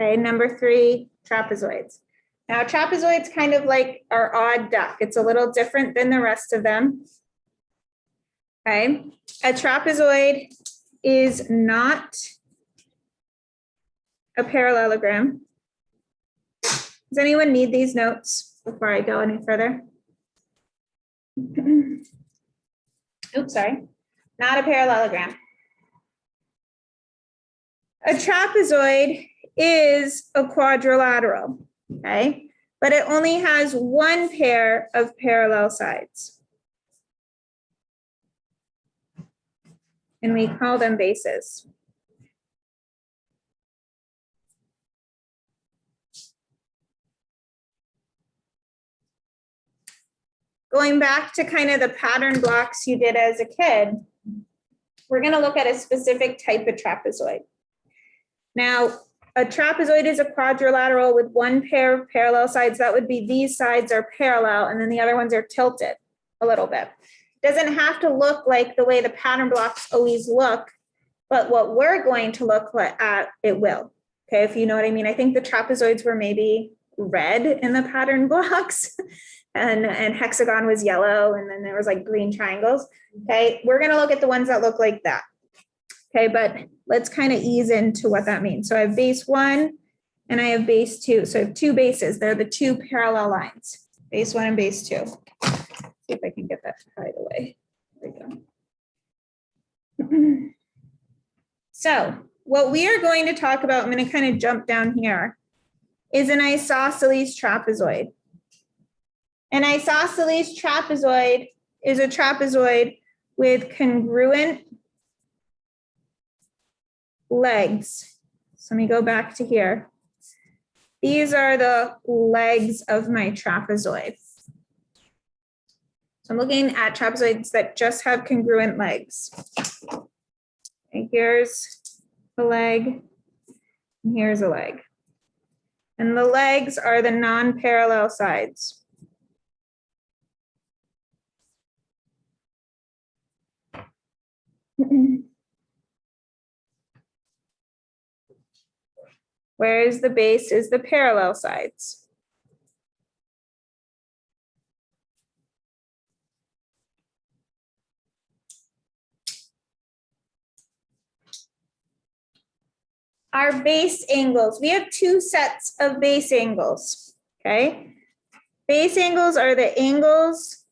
Okay, number 3, trapezoids. Now, trapezoid's kind of like our odd duck. It's a little different than the rest of them. Okay, a trapezoid is not a parallelogram. Does anyone need these notes before I go any further? Oops, sorry. Not a parallelogram. A trapezoid is a quadrilateral, okay? But it only has one pair of parallel sides. And we call them bases. Going back to kind of the pattern blocks you did as a kid, we're going to look at a specific type of trapezoid. Now, a trapezoid is a quadrilateral with one pair of parallel sides. That would be these sides are parallel, and then the other ones are tilted a little bit. It doesn't have to look like the way the pattern blocks always look, but what we're going to look at, it will. Okay, if you know what I mean. I think the trapezoids were maybe red in the pattern blocks. And hexagon was yellow, and then there was like green triangles. Okay, we're going to look at the ones that look like that. Okay, but let's kind of ease into what that means. So I have base 1 and I have base 2. So I have 2 bases. They're the 2 parallel lines, base 1 and base 2. See if I can get that to hide away. There we go. So what we are going to talk about, I'm going to kind of jump down here, is an isosceles trapezoid. An isosceles trapezoid is a trapezoid with congruent legs. So let me go back to here. These are the legs of my trapezoid. So I'm looking at trapezoids that just have congruent legs. And here's a leg, and here's a leg. And the legs are the non-parallel sides. Whereas the base is the parallel sides. Our base angles, we have 2 sets of base angles, okay? Base angles are the angles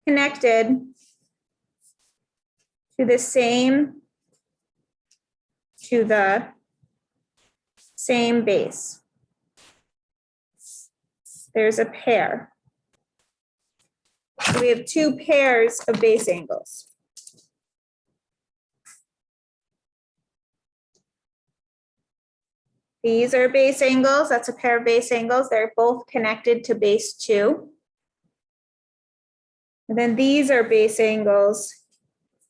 connected to the same base. There's a pair. So we have 2 pairs of base angles. These are base angles. That's a pair of base angles. They're both connected to base 2. And then these are base angles.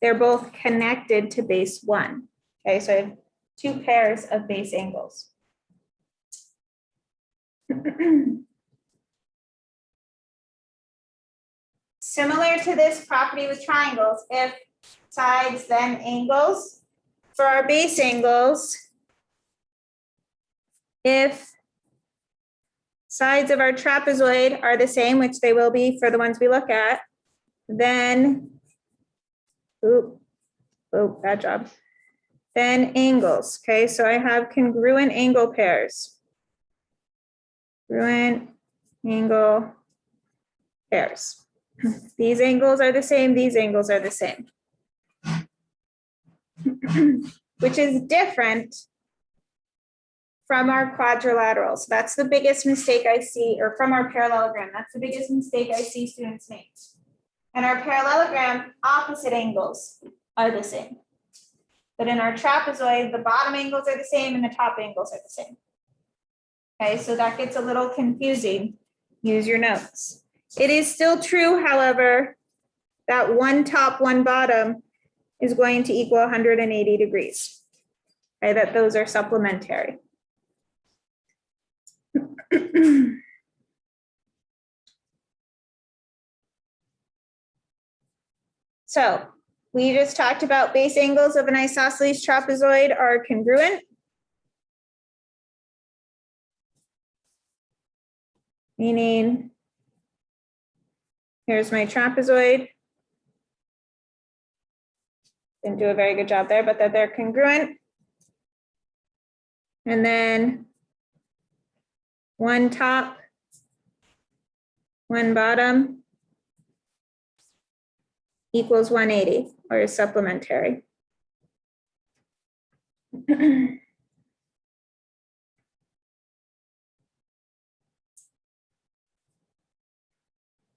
They're both connected to base 1. Okay, so I have 2 pairs of base angles. Similar to this property with triangles, if sides then angles, for our base angles, if sides of our trapezoid are the same, which they will be for the ones we look at, then, bad job. Then angles, okay? So I have congruent angle pairs. Congruent angle pairs. These angles are the same, these angles are the same. Which is different from our quadrilaterals. That's the biggest mistake I see, or from our parallelogram. That's the biggest mistake I see students make. In our parallelogram, opposite angles are the same. But in our trapezoid, the bottom angles are the same and the top angles are the same. Okay, so that gets a little confusing. Use your notes. It is still true, however, that one top, one bottom is going to equal 180 degrees. Okay, that those are supplementary. So we just talked about base angles of an isosceles trapezoid are congruent. meaning here's my trapezoid. Didn't do a very good job there, but that they're congruent. And then one top, one bottom equals 180, or is supplementary.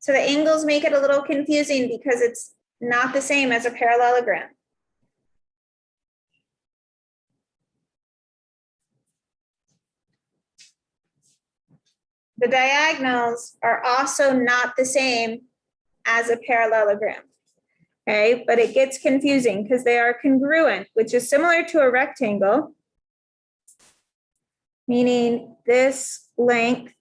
So the angles make it a little confusing because it's not the same as a parallelogram. The diagonals are also not the same as a parallelogram, okay? But it gets confusing because they are congruent, which is similar to a rectangle, meaning this length,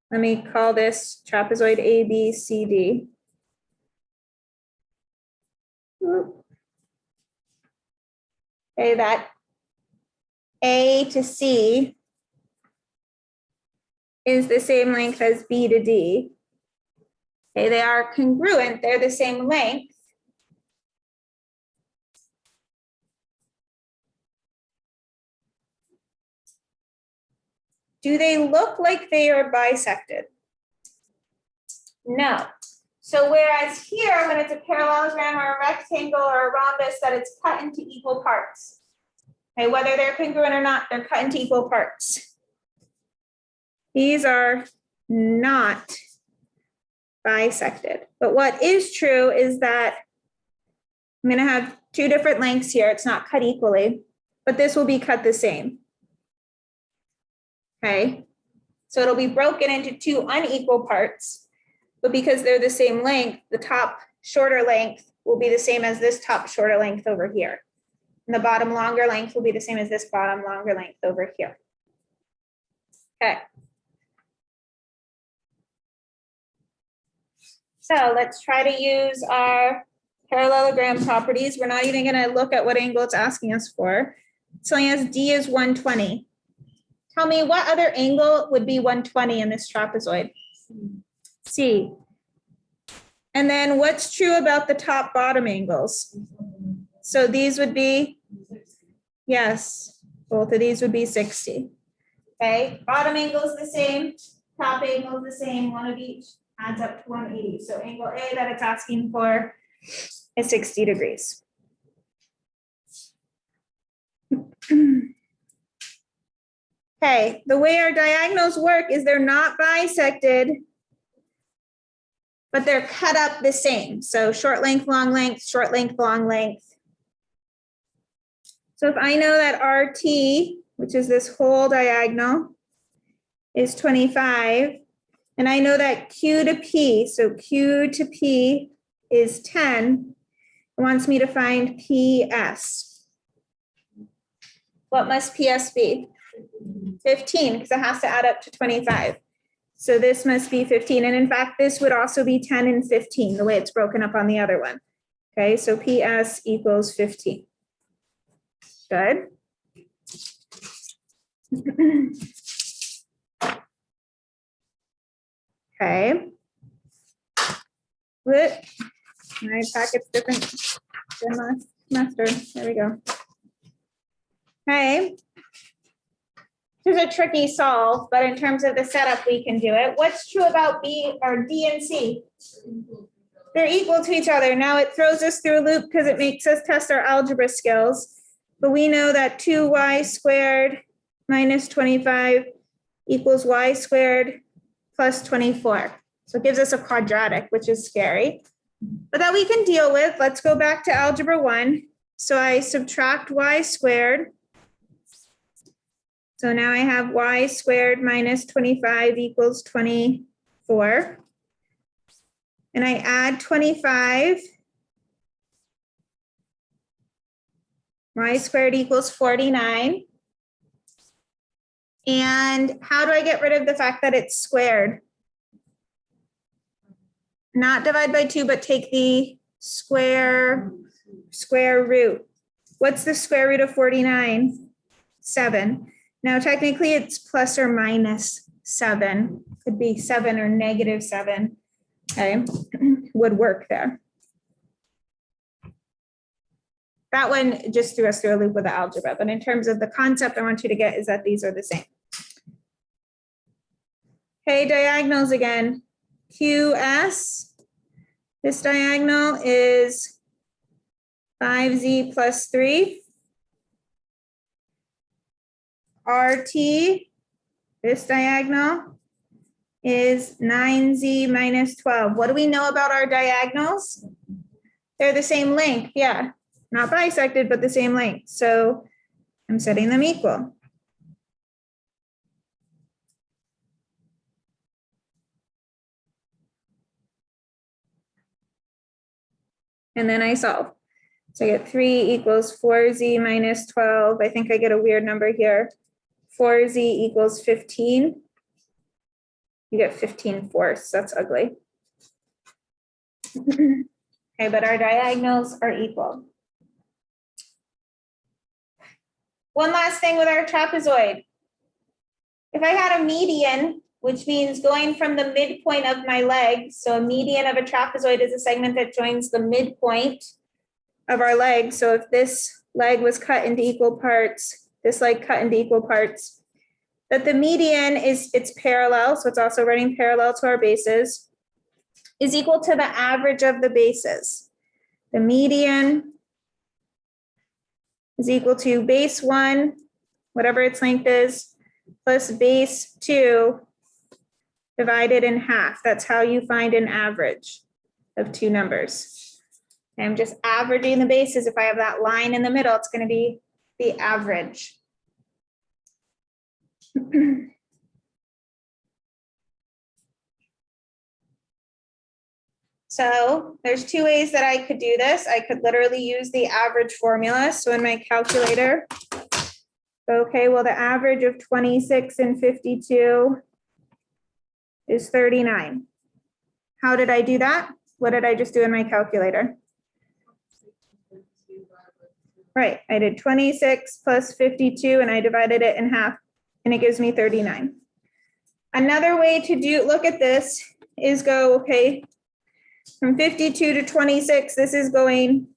let me call this trapezoid A, B, C, D. Okay, that A to C is the same length as B to D. Okay, they are congruent, they're the same length. Do they look like they are bisected? No. So whereas here, when it's a parallelogram or a rectangle or a rhombus, that it's cut into equal parts. Okay, whether they're congruent or not, they're cut into equal parts. These are not bisected. But what is true is that I'm going to have two different lengths here. It's not cut equally, but this will be cut the same. Okay, so it'll be broken into two unequal parts, but because they're the same length, the top shorter length will be the same as this top shorter length over here. And the bottom longer length will be the same as this bottom longer length over here. Okay. So let's try to use our parallelogram properties. We're not even going to look at what angle it's asking us for. It's telling us D is 120. Tell me what other angle would be 120 in this trapezoid? C. And then what's true about the top bottom angles? So these would be, yes, both of these would be 60. Okay, bottom angle is the same, top angle is the same, one of each adds up to 180. So angle A that it's asking for is 60 degrees. Okay, the way our diagonals work is they're not bisected, but they're cut up the same. So short length, long length, short length, long length. So if I know that RT, which is this whole diagonal, is 25, and I know that Q to P, so Q to P is 10, it wants me to find PS. What must PS be? 15, because it has to add up to 25. So this must be 15. And in fact, this would also be 10 and 15, the way it's broken up on the other one. Okay, so PS equals 15. Good. Okay. What? My packet's different than last semester. There we go. Okay. This is a tricky solve, but in terms of the setup, we can do it. What's true about B or D and C? They're equal to each other. Now it throws us through a loop because it makes us test our algebra skills. But we know that 2y squared minus 25 equals y squared plus 24. So it gives us a quadratic, which is scary, but that we can deal with. Let's go back to algebra 1. So I subtract y squared. So now I have y squared minus 25 equals 24. And I add 25. Y squared equals 49. And how do I get rid of the fact that it's squared? Not divide by 2, but take the square root. What's the square root of 49? 7. Now, technically, it's plus or minus 7, could be 7 or -7, okay, would work there. That one just threw us through a loop with the algebra, but in terms of the concept I want you to get is that these are the same. Okay, diagonals again. QS, this diagonal is 5z plus 3. RT, this diagonal is 9z minus 12. What do we know about our diagonals? They're the same length, yeah. Not bisected, but the same length. So I'm setting them equal. And then I solve. So I get 3 equals 4z minus 12. I think I get a weird number here. 4z equals 15. You get 15/4. That's ugly. Okay, but our diagonals are equal. One last thing with our trapezoid. If I had a median, which means going from the midpoint of my leg, so a median of a trapezoid is a segment that joins the midpoint of our leg. So if this leg was cut into equal parts, this leg cut into equal parts, that the median is, it's parallel, so it's also running parallel to our bases, is equal to the average of the bases. The median is equal to base 1, whatever its length is, plus base 2 divided in half. That's how you find an average of two numbers. I'm just averaging the bases. If I have that line in the middle, it's going to be the average. So there's two ways that I could do this. I could literally use the average formula. So in my calculator, okay, well, the average of 26 and 52 is 39. How did I do that? What did I just do in my calculator? Right, I did 26 plus 52 and I divided it in half and it gives me 39. Another way to look at this is go, okay, from 52 to 26, this is going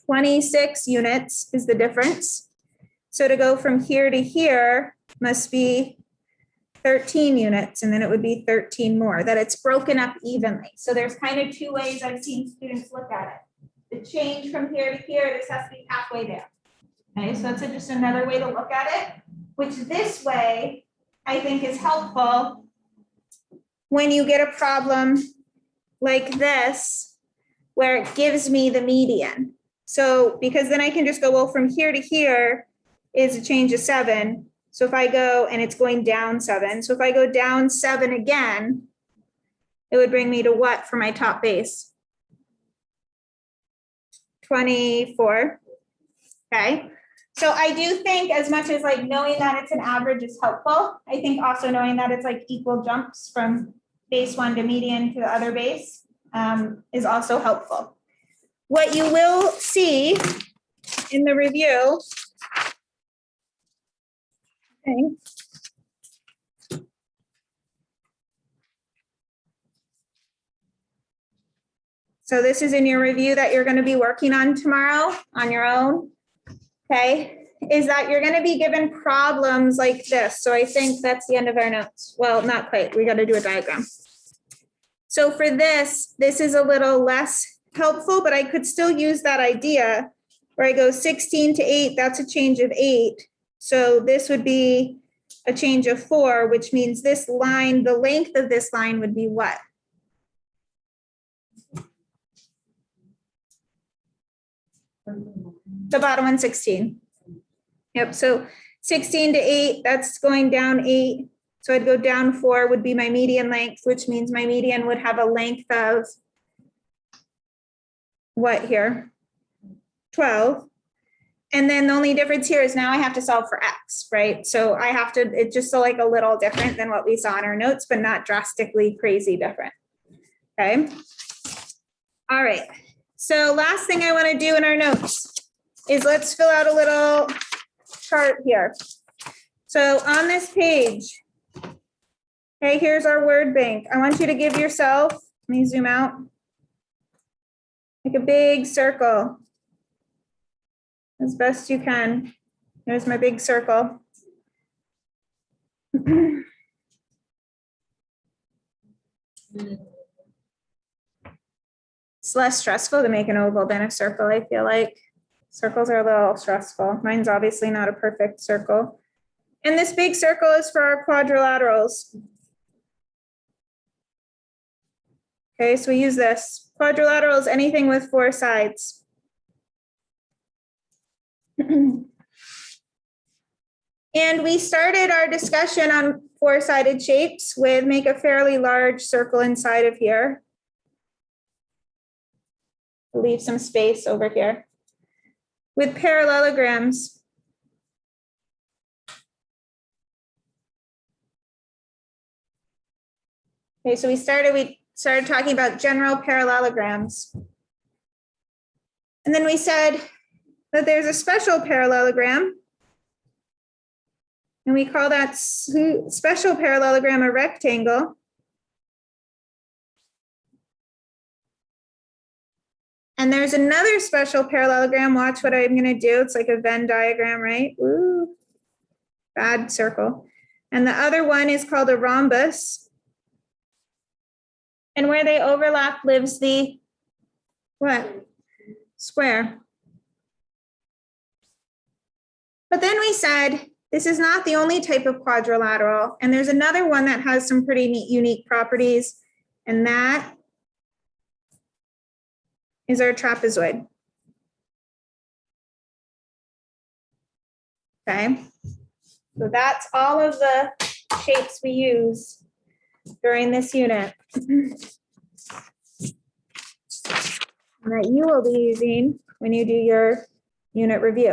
26 units is the difference. So to go from here to here must be 13 units, and then it would be 13 more, that it's broken up evenly. So there's kind of two ways I've seen students look at it. The change from here to here, this has to be halfway there. Okay, so that's just another way to look at it, which this way I think is helpful when you get a problem like this, where it gives me the median. So, because then I can just go, well, from here to here is a change of 7. So if I go, and it's going down 7. So if I go down 7 again, it would bring me to what for my top base? 24. Okay. So I do think, as much as like knowing that it's an average is helpful, I think also knowing that it's like equal jumps from base 1 to median to the other base is also helpful. What you will see in the review, okay. So this is in your review that you're going to be working on tomorrow on your own, okay, is that you're going to be given problems like this. So I think that's the end of our notes. Well, not quite. We got to do a diagram. So for this is a little less helpful, but I could still use that idea where I go 16 to 8, that's a change of 8. So this would be a change of 4, which means this line, the length of this line would be what? The bottom one, 16. Yep, so 16 to 8, that's going down 8. So I'd go down 4 would be my median length, which means my median would have a length of what here? 12. And then the only difference here is now I have to solve for x, right? So I have to, it's just like a little different than what we saw in our notes, but not drastically crazy different. Okay. All right. So last thing I want to do in our notes is let's fill out a little chart here. So on this page, Hey, here's our word bank. I want you to give yourself, let me zoom out, like a big circle as best you can. Here's my big circle. It's less stressful to make an oval than a circle, I feel like. Circles are a little stressful. Mine's obviously not a perfect circle. And this big circle is for our quadrilaterals. Okay, so we use this. Quadrilateral is anything with 4 sides. And we started our discussion on 4-sided shapes with make a fairly large circle inside of here. Leave some space over here. With parallelograms. Okay, so we started talking about general parallelograms. And then we said that there's a special parallelogram. And we call that special parallelogram a rectangle. And there's another special parallelogram. Watch what I'm going to do. It's like a Venn diagram, right? Ooh, bad circle. And the other one is called a rhombus. And where they overlap lives the what? Square. But then we said, this is not the only type of quadrilateral. And there's another one that has some pretty neat, unique properties. And that is our trapezoid. Okay. So that's all of the shapes we use during this unit. That you will be using when you do your unit review.